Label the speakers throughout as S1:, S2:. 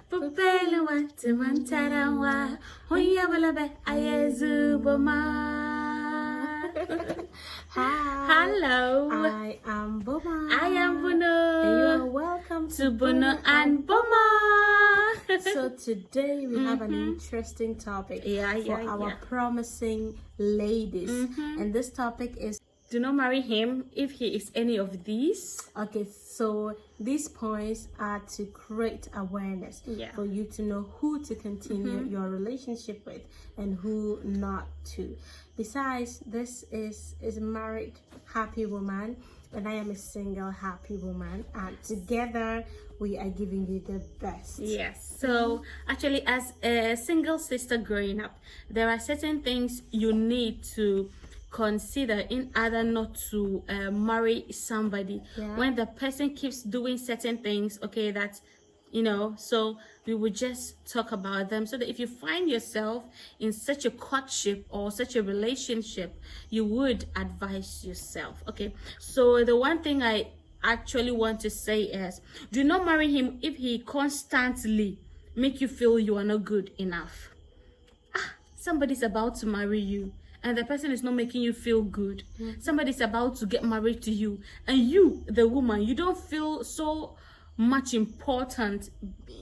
S1: Pupelu watu mantarawa, hunya balabe ayezu boma.
S2: Hi.
S1: Hello.
S2: I am Boma.
S1: I am Bono.
S2: And you are welcome
S1: to Bono and Boma.
S2: So today we have an interesting topic for our promising ladies. And this topic is,
S1: do not marry him if he is any of these.
S2: Okay, so these points are to create awareness for you to know who to continue your relationship with and who not to. Besides, this is a married happy woman and I am a single happy woman, and together we are giving you the best.
S1: Yes. So actually, as a single sister growing up, there are certain things you need to consider in order not to marry somebody when the person keeps doing certain things, okay, that so we would just talk about them, so that if you find yourself in such a courtship or such a relationship, you would advise yourself. Okay, so the one thing I actually want to say is, do not marry him if he constantly make you feel you are not good enough. Somebody's about to marry you and the person is not making you feel good. Somebody's about to get married to you and you, the woman, you don't feel so much important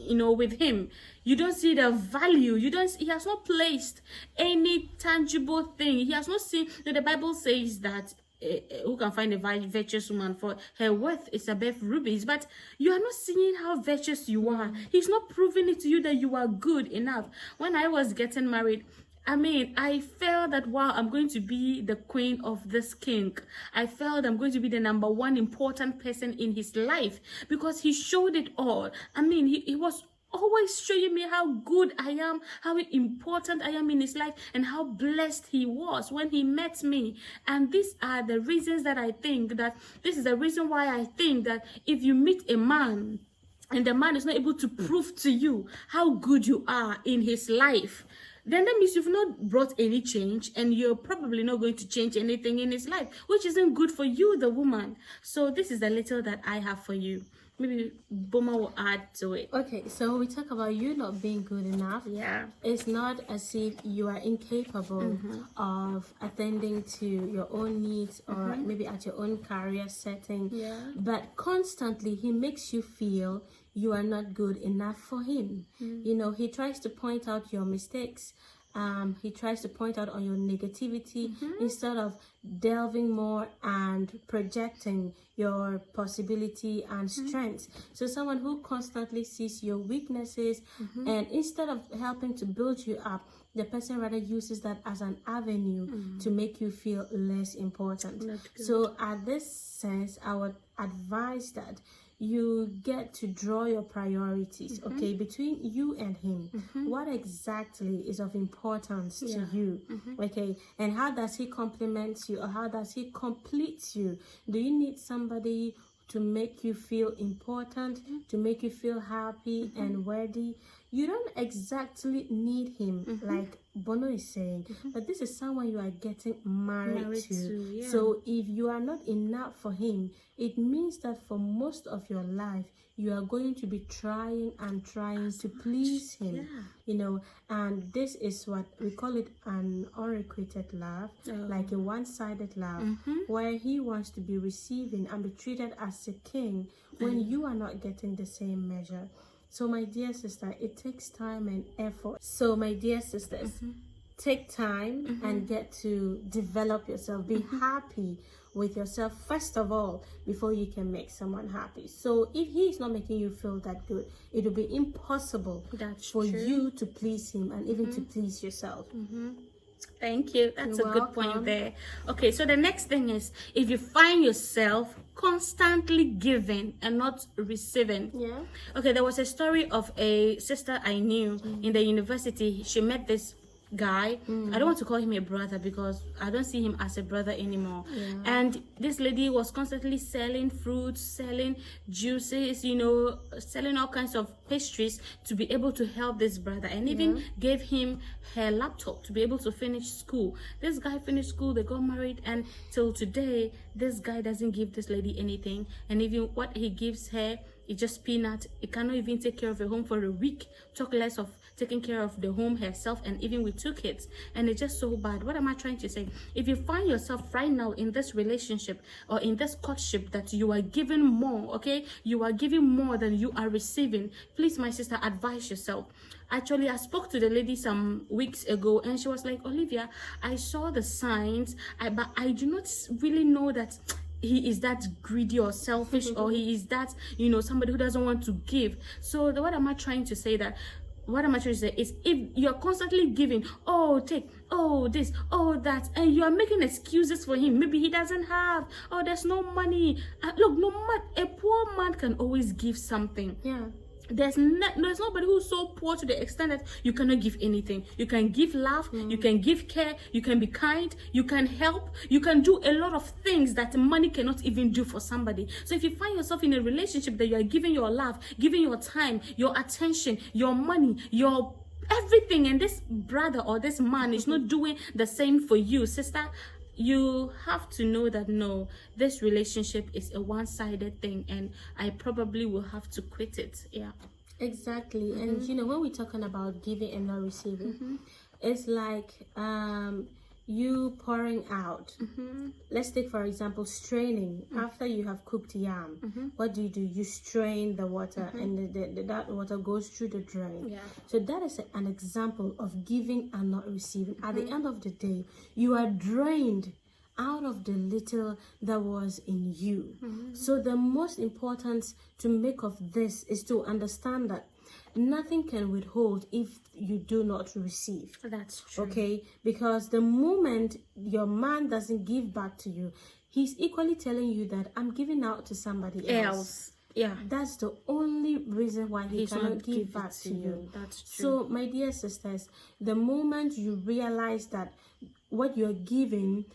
S1: with him. You don't see the value. He has not placed any tangible thing. He has not seen that the Bible says that who can find a virtuous woman, for her worth is above rubies. But you are not seeing how virtuous you are. He's not proving it to you that you are good enough. When I was getting married, I felt that, wow, I'm going to be the queen of this king. I felt I'm going to be the number one important person in his life, because he showed it all. He was always showing me how good I am, how important I am in his life, and how blessed he was when he met me. And these are the reasons that I think that, this is the reason why I think that if you meet a man and the man is not able to prove to you how good you are in his life, then that means you've not brought any change, and you're probably not going to change anything in his life, which isn't good for you, the woman. So this is the little that I have for you. Maybe Boma will add to it.
S2: Okay, so we talk about you not being good enough.
S1: Yeah.
S2: It's not as if you are incapable of attending to your own needs or maybe at your own career setting.
S1: Yeah.
S2: But constantly he makes you feel you are not good enough for him. He tries to point out your mistakes. He tries to point out on your negativity instead of delving more and projecting your possibility and strengths. So someone who constantly sees your weaknesses and instead of helping to build you up, the person rather uses that as an avenue to make you feel less important. So at this sense, I would advise that you get to draw your priorities, okay, between you and him. What exactly is of importance to you, okay, and how does he complement you, or how does he complete you? Do you need somebody to make you feel important, to make you feel happy and worthy? You don't exactly need him, like Bono is saying, but this is someone you are getting married to. So if you are not enough for him, it means that for most of your life you are going to be trying to please him, and this is what we call it, an unrequited love, like a one-sided love, where he wants to be receiving and be treated as a king when you are not getting the same measure. So my dear sister, it takes time and effort. So my dear sisters, take time and get to develop yourself. Be happy with yourself first of all before you can make someone happy. So if he is not making you feel that good, it will be impossible for you to please him and even to please yourself.
S1: Thank you. That's a good point there. Okay, so the next thing is, if you find yourself constantly giving and not receiving. Okay, there was a story of a sister I knew in the university. She met this guy. I don't want to call him a brother because I don't see him as a brother anymore. And this lady was constantly selling fruits, selling juices, selling all kinds of pastries to be able to help this brother, and even gave him her laptop to be able to finish school. This guy finished school, they got married, and till today this guy doesn't give this lady anything, and even what he gives her it's just peanut. It cannot even take care of a home for a week, talk less of taking care of the home herself, and even with 2 kids. And it's just so bad. What am I trying to say? If you find yourself right now in this relationship or in this courtship that you are giving more, okay, you are giving more than you are receiving, please, my sister, advise yourself. Actually, I spoke to the lady some weeks ago, and she was like, Olivia, I saw the signs, but I do not really know that he is that greedy or selfish, or he is that, somebody who doesn't want to give. So what am I trying to say? What am I trying to say is, if you're constantly giving, oh, take, oh, this, oh, that, and you are making excuses for him. Maybe he doesn't have, oh, there's no money. Look, no matter, a poor man can always give something.
S2: Yeah.
S1: There's nobody who's so poor to the extent that you cannot give anything. You can give love, you can give care, you can be kind, you can help, you can do a lot of things that money cannot even do for somebody. So if you find yourself in a relationship that you are giving your love, giving your time, your attention, your money, your everything, and this brother or this man is not doing the same for you, sister, you have to know that no, this relationship is a one-sided thing, and I probably will have to quit it. Yeah,
S2: exactly. And when we're talking about giving and not receiving, it's like you pouring out. Let's take, for example, straining. After you have cooked yam, what do? You strain the water, and that water goes through the drain.
S1: Yeah.
S2: So that is an example of giving and not receiving. At the end of the day, you are drained out of the little that was in you. So the most important to make of this is to understand that nothing can withhold if you do not receive.
S1: That's true.
S2: Okay, because the moment your man doesn't give back to you, he's equally telling you that I'm giving out to somebody else.
S1: Yeah,
S2: that's the only reason why he
S1: He's
S2: cannot
S1: not
S2: give
S1: give
S2: back
S1: it
S2: to you.
S1: That's true.
S2: So, my dear sisters, the moment you realize that what you're giving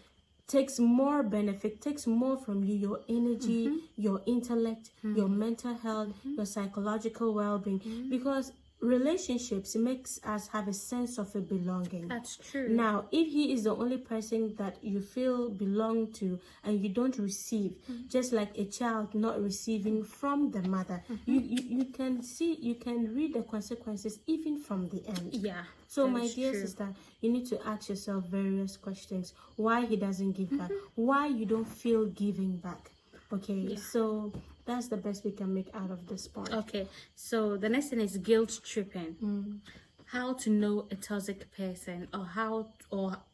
S2: takes more benefit, takes more from you, your energy, your intellect, your mental health, your psychological well-being, because relationships makes us have a sense of a belonging.
S1: That's true.
S2: Now, if he is the only person that you feel belong to and you don't receive, just like a child not receiving from the mother, you can read the consequences even from the end.
S1: Yeah.
S2: So, my dear sister, you need to ask yourself various questions. Why he doesn't give back? Why you don't feel giving back? Okay, so that's the best we can make out of this point.
S1: Okay, so the next thing is guilt tripping. How to know a toxic person, or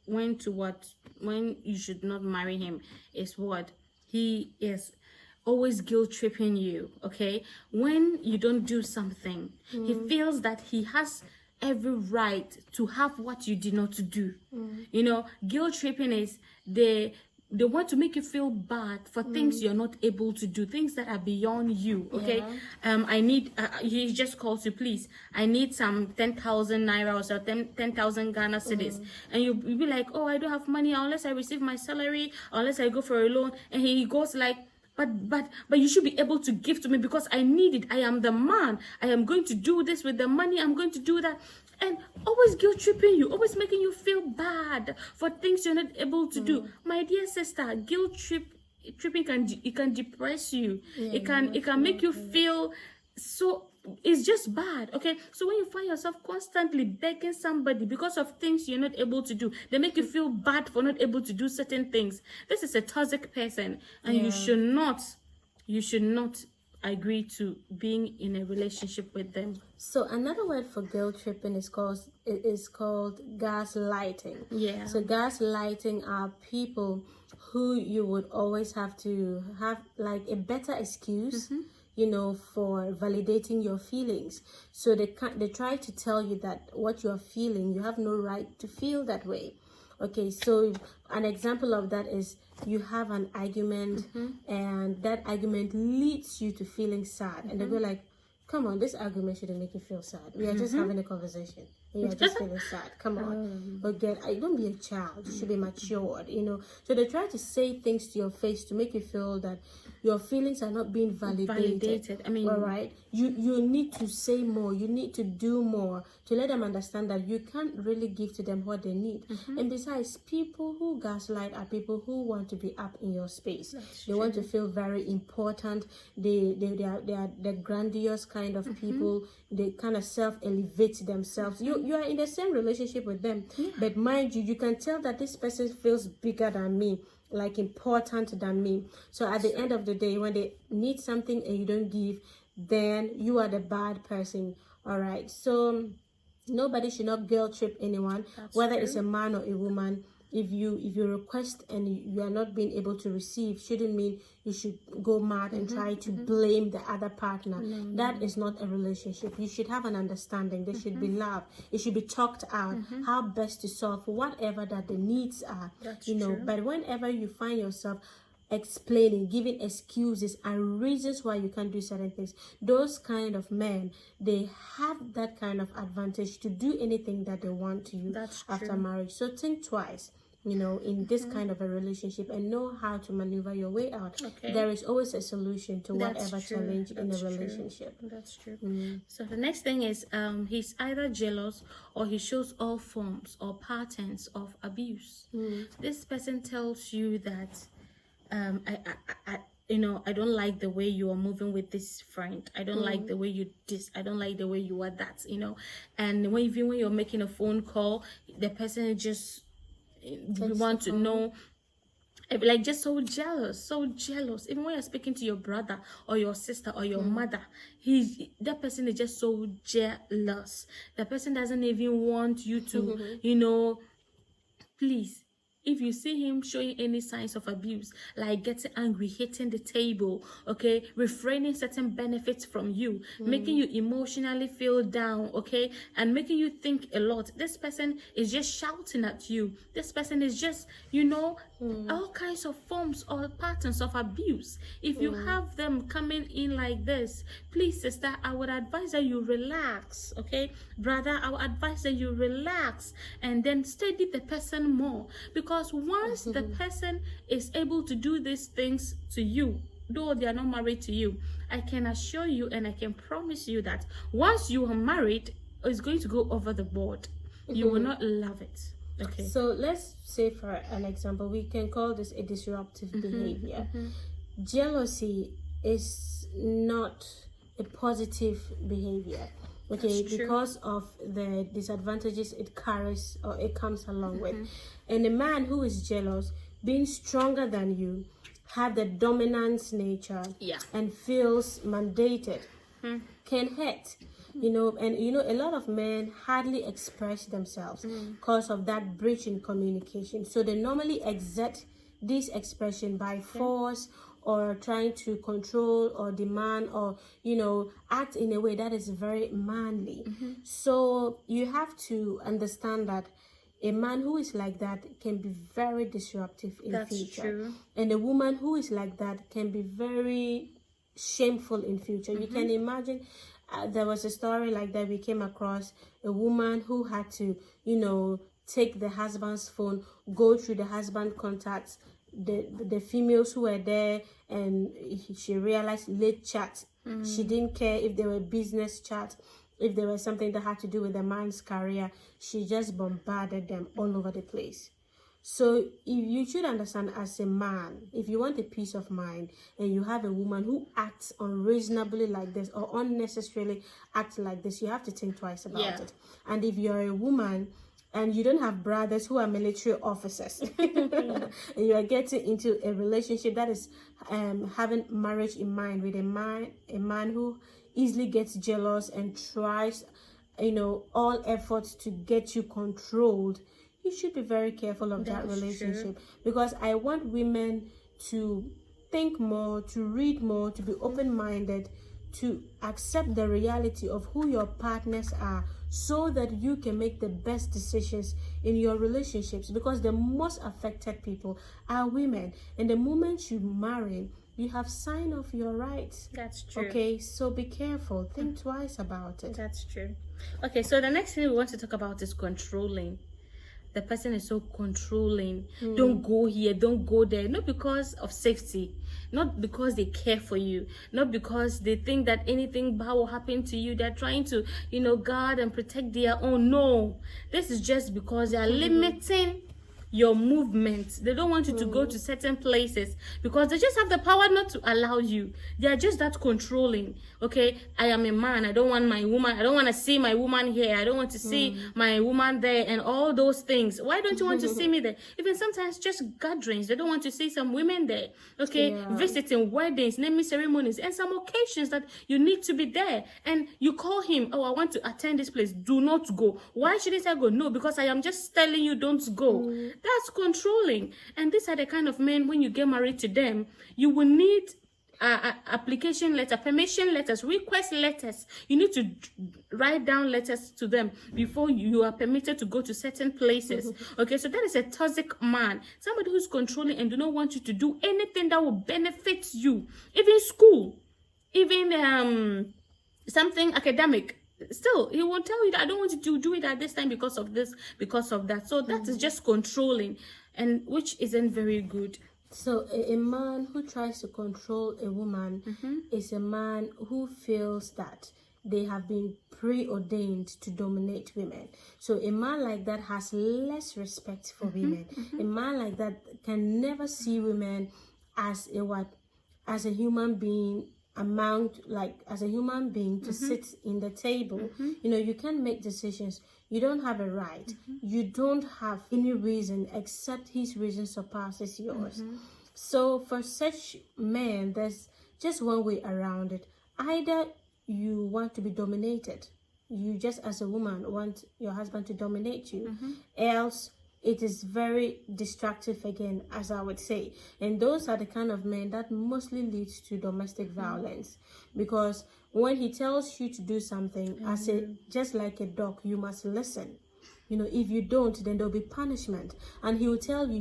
S1: when you should not marry him is what he is always guilt tripping you. Okay, when you don't do something, he feels that he has every right to have what you did not do. Guilt tripping is they want to make you feel bad for things you're not able to do, things that are beyond you. Okay, I need he just calls you, please, I need some 10,000 naira or so 10,000 Ghana cedis, and you be like, oh, I don't have money unless I receive my salary, unless I go for a loan, and he goes like, but you should be able to give to me because I need it. I am the man. I am going to do this with the money. I'm going to do that. And always guilt tripping you, always making you feel bad for things you're not able to do. My dear sister, guilt tripping can depress you. It can make you feel so. It's just bad. Okay, so when you find yourself constantly begging somebody because of things you're not able to do, they make you feel bad for not able to do certain things. This is a toxic person, and you should not agree to being in a relationship with them.
S2: So another word for guilt tripping is called gaslighting.
S1: Yeah.
S2: So gaslighting are people who you would always have to have like a better excuse, for validating your feelings. So they try to tell you that what you're feeling, you have no right to feel that way. Okay, so an example of that is you have an argument and that argument leads you to feeling sad, and they go like, come on, this argument shouldn't make you feel sad. We are just having a conversation. You are just feeling sad. Come on. Don't be a child. You should be matured, So they try to say things to your face to make you feel that your feelings are not being validated.
S1: I mean,
S2: all right, you need to say more, you need to do more to let them understand that you can't really give to them what they need. And besides, people who gaslight are people who want to be up in your space. They want to feel very important. They are the grandiose kind of people. They kind of self-elevate themselves. You are in the same relationship with them, but mind you, you can tell that this person feels bigger than me, like important than me. So at the end of the day, when they need something and you don't give, then you are the bad person. All right, so nobody should not guilt trip anyone. Whether it's a man or a woman. If you request and you are not being able to receive, shouldn't mean you should go mad and try to blame the other partner. That is not a relationship. You should have an understanding. There should be love. It should be talked out how best to solve whatever that the needs are. But whenever you find yourself explaining, giving excuses and reasons why you can't do certain things, those kind of men, they have that kind of advantage to do anything that they want to you after marriage. So think twice, in this kind of a relationship, and know how to maneuver your way out. There is always a solution to whatever challenge in a relationship.
S1: That's true. So the next thing is he's either jealous or he shows all forms or patterns of abuse. This person tells you that I don't like the way you are moving with this friend. I don't like the way you this. I don't like the way you are that. And even when you're making a phone call, the person is just want to know, like, just so jealous. Even when you're speaking to your brother or your sister or your mother, that person is just so jealous. The person doesn't even want you to, please. If you see him showing any signs of abuse, like getting angry, hitting the table, refraining certain benefits from you, making you emotionally feel down, and making you think a lot, this person is just shouting at you. This person is just, all kinds of forms or patterns of abuse. If you have them coming in like this, please, sister, I would advise that you relax, brother, I would advise that you relax and then study the person more, because once the person is able to do these things to you, though they are not married to you, I can assure you and I can promise you that once you are married, it's going to go over the board. You will not love it.
S2: So let's say, for an example, we can call this a disruptive behavior. Jealousy is not a positive behavior, because of the disadvantages it carries or it comes along with. And a man who is jealous, being stronger than you, have the dominance nature, and feels mandated, can hurt. A lot of men hardly express themselves because of that breach in communication. So they normally exert this expression by force, or trying to control or demand, or act in a way that is very manly. So you have to understand that a man who is like that can be very disruptive in future. And a woman who is like that can be very shameful in future. You can imagine, there was a story like that we came across, a woman who had to take the husband's phone, go through the husband contacts, the females who were there, and she realized late chat. She didn't care if they were business chat, if there was something that had to do with the man's career. She just bombarded them all over the place. So you should understand, as a man, if you want a peace of mind and you have a woman who acts unreasonably like this or unnecessarily acts like this, you have to think twice about it. And if you're a woman and you don't have brothers who are military officers, and you are getting into a relationship that is having marriage in mind with a man who easily gets jealous and tries, all efforts to get you controlled, you should be very careful of that relationship. Because I want women to think more, to read more, to be open-minded, to accept the reality of who your partners are, so that you can make the best decisions in your relationships. Because the most affected people are women, and the moment you marry, you have signed off your rights.
S1: That's true.
S2: Okay, so be careful. Think twice about it.
S1: That's true. Okay, so the next thing we want to talk about is controlling. The person is so controlling. Don't go here, don't go there. Not because of safety, not because they care for you, not because they think that anything bad will happen to you. They're trying to, guard and protect their own. No, this is just because they are limiting your movement. They don't want you to go to certain places because they just have the power not to allow you. They are just that controlling. Okay, I am a man, I don't want my woman, I don't want to see my woman here, I don't want to see my woman there, and all those things. Why don't you want to see me there? Even sometimes just gatherings, they don't want to see some women there. Okay, visiting, weddings, naming ceremonies, and some occasions that you need to be there, and you call him, oh, I want to attend this place, do not go. Why shouldn't I go? No, because I am just telling you don't go. That's controlling. And these are the kind of men, when you get married to them, you will need application letter, permission letters, request letters. You need to write down letters to them before you are permitted to go to certain places. Okay, so that is a toxic man, somebody who's controlling and do not want you to do anything that will benefit you, even school, even something academic. Still, he will tell you that I don't want you to do it at this time because of this, because of that. So that is just controlling, and which isn't very good.
S2: So a man who tries to control a woman is a man who feels that they have been preordained to dominate women. So a man like that has less respect for women. A man like that can never see women as a human being, as a human being to sit in the table. You can't make decisions. You don't have a right. You don't have any reason except his reason surpasses yours. So for such men, there's just one way around it. Either you want to be dominated, you just as a woman want your husband to dominate you, else it is very destructive again, as I would say. And those are the kind of men that mostly leads to domestic violence, because when he tells you to do something, just like a dog, you must listen. If you don't, then there'll be punishment. And he will tell you,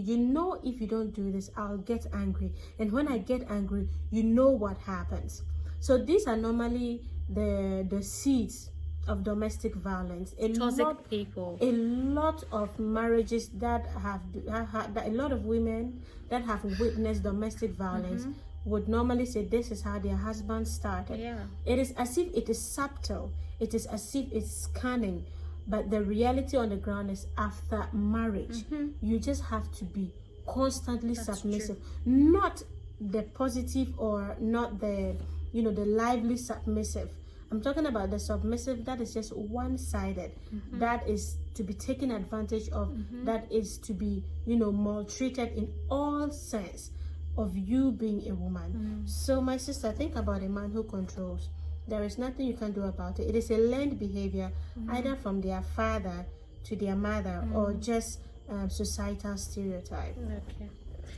S2: if you don't do this, I'll get angry. And when I get angry, you know what happens. So these are normally the seeds of domestic violence. A lot of marriages that a lot of women that have witnessed domestic violence would normally say this is how their husband started. It is as if it is subtle, it is as if it's cunning, but the reality on the ground is after marriage you just have to be constantly submissive. Not the positive or not the the lively submissive. I'm talking about the submissive that is just one-sided, that is to be taken advantage of, that is to be, maltreated in all sense of you being a woman. So my sister, think about a man who controls. There is nothing you can do about it. It is a learned behavior, either from their father to their mother, or just societal stereotype.
S1: Okay.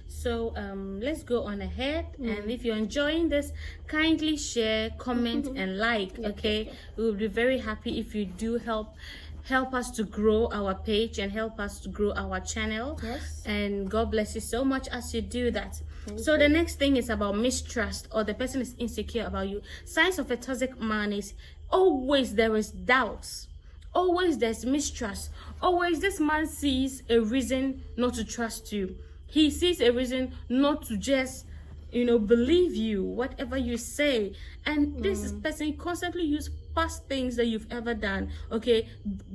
S1: So let's go on ahead, and if you're enjoying this, kindly share, comment, and like. Okay, we will be very happy if you do help us to grow our page and help us to grow our channel.
S2: Yes.
S1: And God bless you so much as you do that. So the next thing is about mistrust, or the person is insecure about you. Signs of a toxic man is always there is doubts, always there's mistrust, always this man sees a reason not to trust you. He sees a reason not to just believe you, whatever you say. And this person constantly use past things that you've ever done, okay,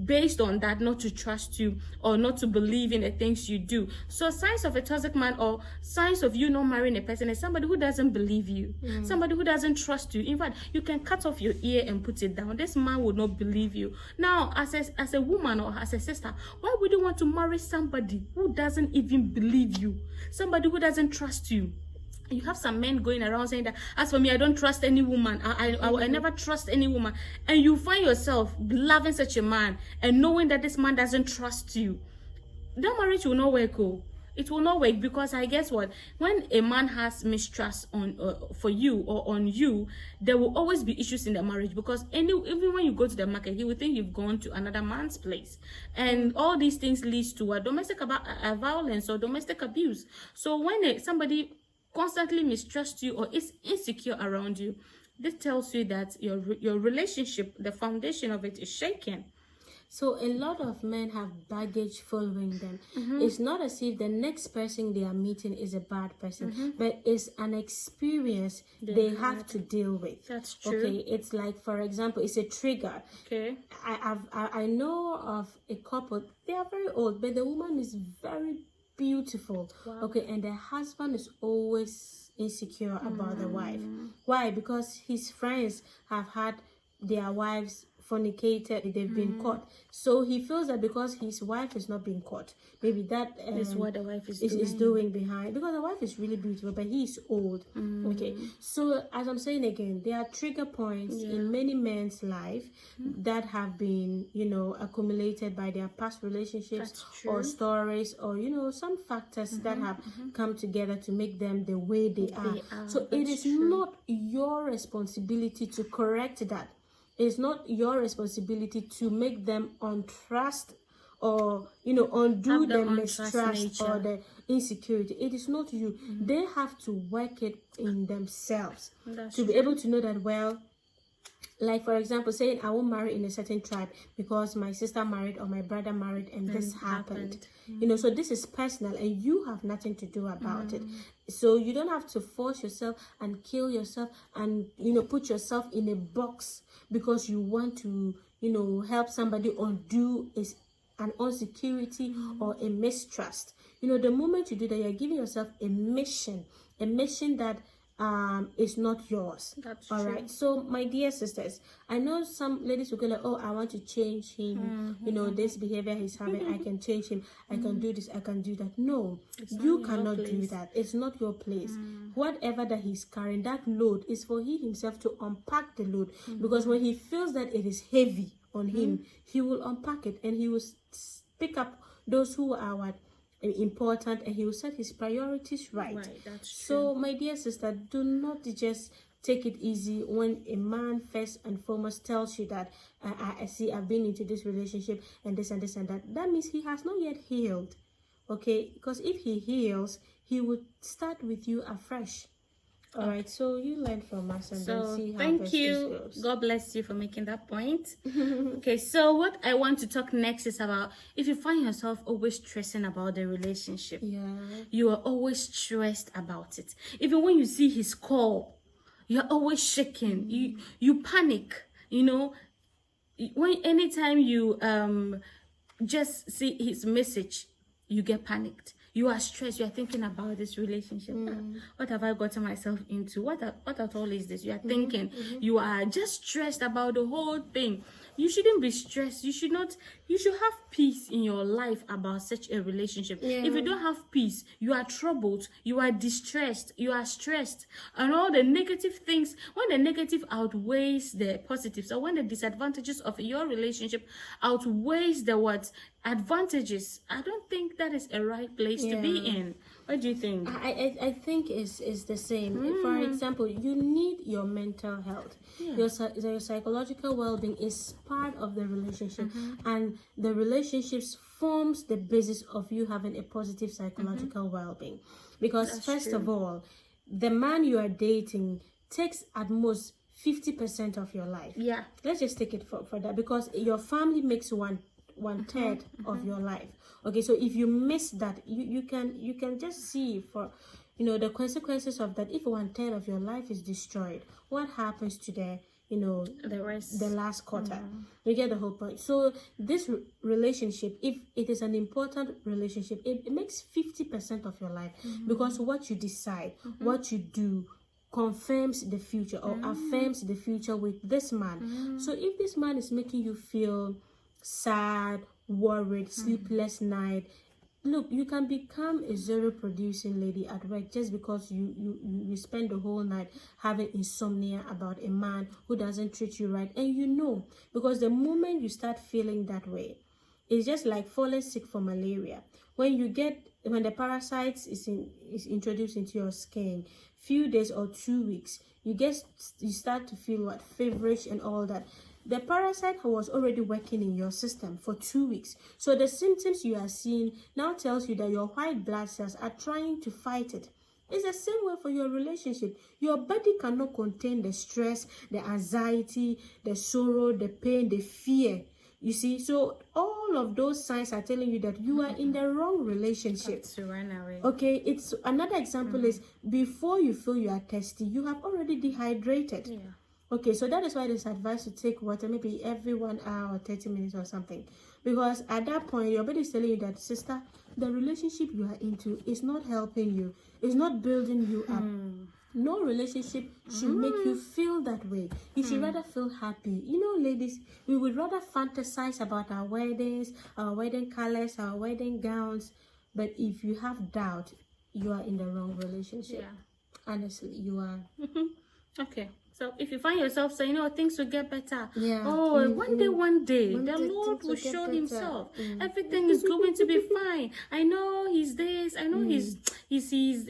S1: based on that, not to trust you or not to believe in the things you do. So signs of a toxic man, or signs of you not marrying a person, is somebody who doesn't believe you, somebody who doesn't trust you. In fact, you can cut off your ear and put it down. This man would not believe you. Now, as a woman or as a sister, why would you want to marry somebody who doesn't even believe you, somebody who doesn't trust you? You have some men going around saying that, as for me, I don't trust any woman. I never trust any woman. And you find yourself loving such a man and knowing that this man doesn't trust you. That marriage will not work. It will not work, because I guess what? When a man has mistrust for you or on you, there will always be issues in the marriage, because even when you go to the market, he will think you've gone to another man's place. And all these things leads to domestic violence or domestic abuse. So when somebody constantly mistrusts you or is insecure around you, this tells you that your relationship, the foundation of it, is shaken.
S2: So a lot of men have baggage following them. It's not as if the next person they are meeting is a bad person, but it's an experience they have to deal with.
S1: That's true.
S2: Okay, it's like, for example, it's a trigger.
S1: Okay.
S2: I know of a couple. They are very old, but the woman is very beautiful.
S1: Wow.
S2: Okay, and the husband is always insecure about the wife. Why? Because his friends have had their wives fornicated, they've been caught, so he feels that because his wife is not being caught, maybe that
S1: is what the wife
S2: is doing behind, because the wife is really beautiful but he's old. Okay, so as I'm saying again, there are trigger points in many men's life that have been, you know, accumulated by their past relationships or stories, or, you know, some factors that have come together to make them the way they are. So it is not your responsibility to correct that. It's not your responsibility to make them untrust or, you know, undo the mistrust or the insecurity. It is not you. They have to work it in themselves to be able to know that, well, like, for example, saying I won't marry in a certain tribe because my sister married or my brother married and this happened. You know, so this is personal and you have nothing to do about it. So you don't have to force yourself and kill yourself and, you know, put yourself in a box because you want to, you know, help somebody undo an insecurity or a mistrust. You know, the moment you do that, you're giving yourself a mission that is not yours.
S1: That's
S2: all
S1: true.
S2: right. So my dear sisters, I know some ladies will go like, oh, I want to change him, you know, this behavior he's having, I can change him, I can do this, I can do that. No, you cannot do that. It's not your place. Whatever that he's carrying, that load is for he himself to unpack the load, because when he feels that it is heavy on him, he will unpack it and he will pick up those who are what important, and he will set his priorities right.
S1: That's true.
S2: So my dear sister, do not just take it easy when a man first and foremost tells you that I see I've been into this relationship and this and this and that. That means he has not yet healed. Okay, because if he heals, he would start with you afresh. All right, so you learn from us and then see how
S1: thank you.
S2: goes.
S1: God bless you for making that point. Okay, so what I want to talk next is about if you find yourself always stressing about the relationship. You are always stressed about it. Even when you see his call, you're always shaking. You panic. You know, anytime you just see his message, you get panicked. You are stressed. You are thinking about this relationship. What have I gotten myself into? What at all is this? You are thinking. You are just stressed about the whole thing. You shouldn't be stressed. You should not. You should have peace in your life about such a relationship. If you don't have peace, you are troubled. You are distressed. You are stressed, and all the negative things. When the negative outweighs the positives, or when the disadvantages of your relationship outweighs the advantages, I don't think that is a right place to be in. What do you think?
S2: I think it's the same. For example, you need your mental health. Your psychological well-being is part of the relationship, and the relationships forms the basis of you having a positive psychological well-being. Because first of all, the man you are dating takes at most 50% of your life. Let's just take it for that, because your family makes one third of your life. Okay, so if you miss that, you can just see, for you know, the consequences of that. If 1/3 of your life is destroyed, what happens to the rest, the last quarter? You get the whole point. So this relationship, if it is an important relationship, it makes 50% of your life, because what you decide, what you do, confirms the future or affirms the future with this man. So if this man is making you feel sad, worried, sleepless night, look, you can become a zero producing lady at work just because you spend the whole night having insomnia about a man who doesn't treat you right. And you know, because the moment you start feeling that way, it's just like falling sick for malaria. When the parasites is introduced into your skin, few days or 2 weeks, you start to feel feverish and all that. The parasite was already working in your system for 2 weeks. So the symptoms you are seeing now tells you that your white blood cells are trying to fight it. It's the same way for your relationship. Your body cannot contain the stress, the anxiety, the sorrow, the pain, the fear. You see, so all of those signs are telling you that you are in the wrong relationship.
S1: To run away.
S2: Okay, it's another example is before you feel you are thirsty, you have already dehydrated.
S1: Yeah.
S2: Okay, so that is why it's advised to take water maybe every 1 hour or 30 minutes or something. Because at that point, your body is telling you that, sister, the relationship you are into is not helping you, it's not building you up. No relationship should make you feel that way. You should rather feel happy. You know, ladies, we would rather fantasize about our weddings, our wedding colors, our wedding gowns. But if you have doubt, you are in the wrong relationship.
S1: Yeah.
S2: Honestly, you are.
S1: Okay. So if you find yourself saying, "Oh, things will get better,"
S2: Yeah.
S1: one day,
S2: One
S1: the
S2: day
S1: Lord
S2: things will
S1: will
S2: get
S1: show
S2: better.
S1: Himself. Everything is going to be fine. I know He's this. I know He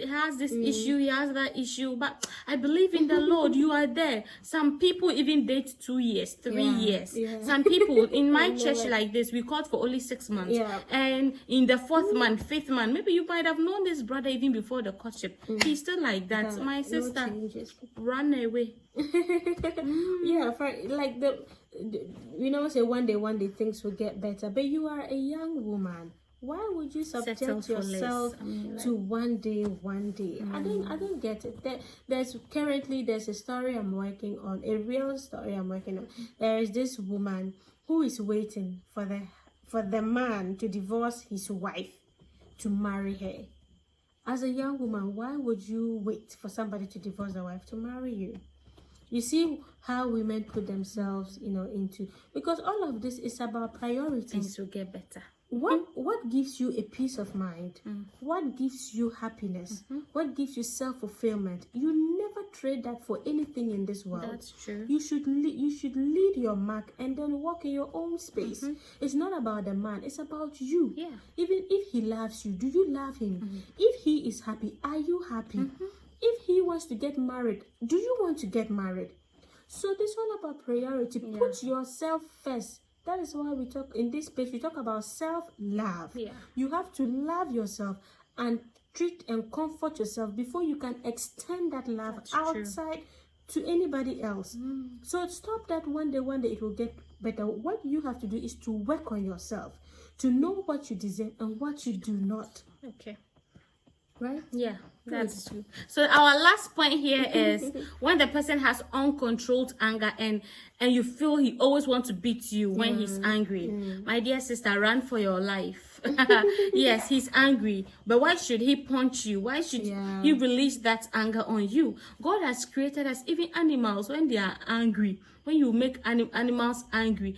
S1: has this issue. He has that issue. But I believe in the Lord. You are there. Some people even date 2 years, 3 years.
S2: Yeah.
S1: Some people in my
S2: know
S1: church
S2: it.
S1: like this, we called for only 6 months.
S2: Yeah.
S1: And in the 4th month, 5th month, maybe you might have known this brother even before the courtship. He's still like that.
S2: Yeah,
S1: My
S2: no
S1: sister,
S2: changes.
S1: run away.
S2: Yeah, for like we never say one day things will get better, but you are a young woman. Why would you subject
S1: Settle for less.
S2: yourself
S1: I mean, like-
S2: to one day? I don't get it. There's a story I'm working on, a real story I'm working on. There is this woman who is waiting for the man to divorce his wife to marry her. As a young woman, why would you wait for somebody to divorce their wife to marry you? You see how women put themselves, into, because all of this is about priorities.
S1: Things will get better.
S2: What gives you a peace of mind? What gives you happiness? What gives you self-fulfillment? You never trade that for anything in this world.
S1: That's true.
S2: You should lead your mark and then walk in your own space. It's not about the man, it's about you.
S1: Yeah.
S2: Even if he loves you, do you love him? If he is happy, are you happy? If he wants to get married, do you want to get married? So this one about priority. Put yourself first. That is why we talk in this space. We talk about self-love.
S1: Yeah.
S2: You have to love yourself and treat and comfort yourself before you can extend that love outside to anybody else. So stop that one day it will get better. What you have to do is to work on yourself, to know what you deserve and what you do not.
S1: Okay.
S2: Right?
S1: Yeah, that's true. So our last point here is when the person has uncontrolled anger and you feel he always wants to beat you when he's angry. My dear sister, run for your life. Yes, he's angry, but why should he punch you? Why should he release that anger on you? God has created us, even animals, when they are angry. When you make animals angry,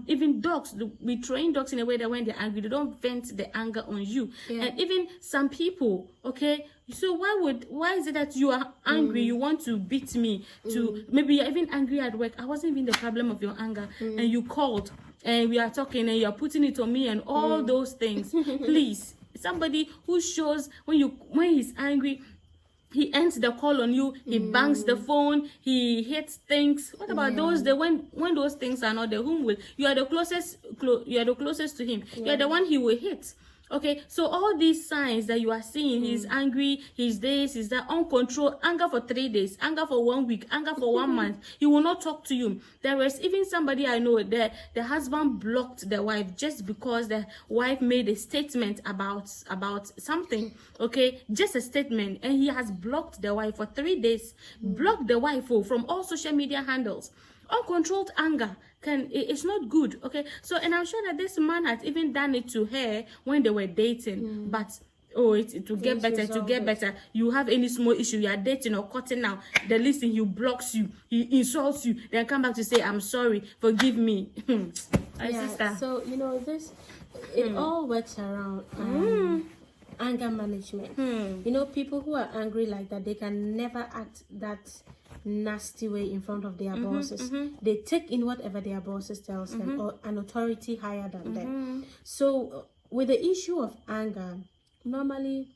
S1: even dogs, we train dogs in a way that when they're angry, they don't vent the anger on you. And even some people, okay, so why is it that you are angry, you want to beat me, to maybe you're even angry at work? I wasn't even the problem of your anger, and you called and we are talking and you're putting it on me and all those things. Please, somebody who shows when he's angry, he ends the call on you, he bangs the phone, he hits things. What about those when those things are not there? Whom will you are the closest to him? You're the one he will hit. Okay, so all these signs that you are seeing, he's angry, he's this, he's that, uncontrolled, anger for 3 days, anger for 1 week, anger for 1 month, he will not talk to you. There was even somebody I know that the husband blocked the wife just because the wife made a statement about something, okay, just a statement, and he has blocked the wife for 3 days, blocked the wife from all social media handles. Uncontrolled anger it's not good, okay? So, and I'm sure that this man had even done it to her when they were dating, but it will get better. You have any small issue, you are dating or cutting now, the least thing, he blocks you, he insults you, then come back to say, I'm sorry, forgive me. Sister.
S2: So this it all works around anger management. People who are angry like that, they can never act that nasty way in front of their bosses. They take in whatever their bosses tells them, or an authority higher than them. So with the issue of anger, normally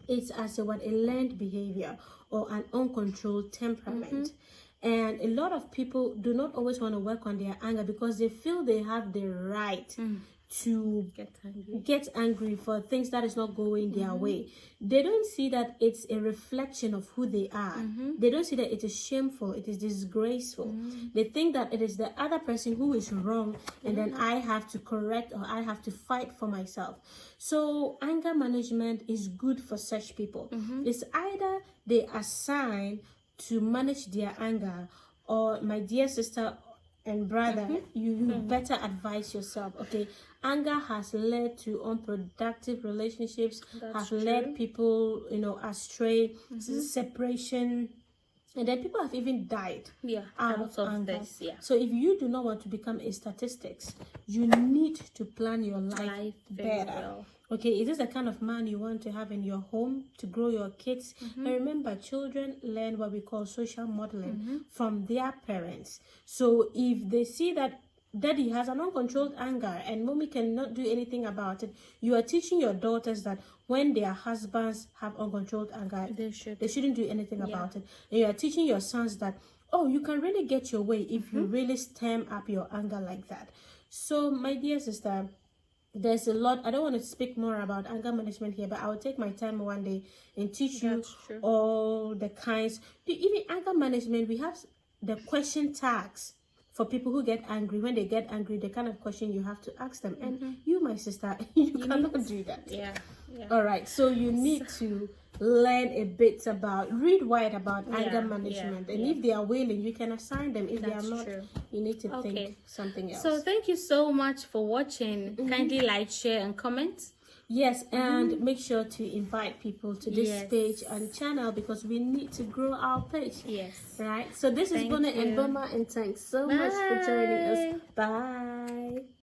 S2: it's as a learned behavior or an uncontrolled temperament. And a lot of people do not always want to work on their anger because they feel they have the right to
S1: Get angry.
S2: get angry for things that is not going their way. They don't see that it's a reflection of who they are. They don't see that it is shameful, it is disgraceful. They think that it is the other person who is wrong, and then I have to correct, or I have to fight for myself. So anger management is good for such people. It's either they assign to manage their anger, or, my dear sister and brother, you better advise yourself. Okay, anger has led to unproductive relationships, has led people, astray, separation, and then people have even died out of anger.
S1: This. Yeah.
S2: So if you do not want to become a statistics, you need to plan your life
S1: very
S2: better.
S1: well.
S2: Okay, is this the kind of man you want to have in your home to grow your kids? And remember, children learn what we call social modeling from their parents. So if they see that daddy has an uncontrolled anger and mommy cannot do anything about it, you are teaching your daughters that when their husbands have uncontrolled anger, they shouldn't do anything about it. And you are teaching your sons that, oh, you can really get your way if you really stem up your anger like that. So, my dear sister, there's a lot. I don't want to speak more about anger management here, but I will take my time one day and teach you all the kinds. Even anger management, we have the question tags for people who get angry. When they get angry, the kind of question you have to ask them. And you, my sister, you cannot do that.
S1: Yeah.
S2: All right. So you need to learn a bit read wide about anger management. And if they are willing, you can assign them. If they are not, you need to think something else.
S1: So thank you so much for watching. Kindly like, share, and comment.
S2: Yes, and make sure to invite people to this page and channel, because we need to grow our page.
S1: Yes.
S2: Right? So this is Bona and Boma, and thanks so much for joining us. Bye.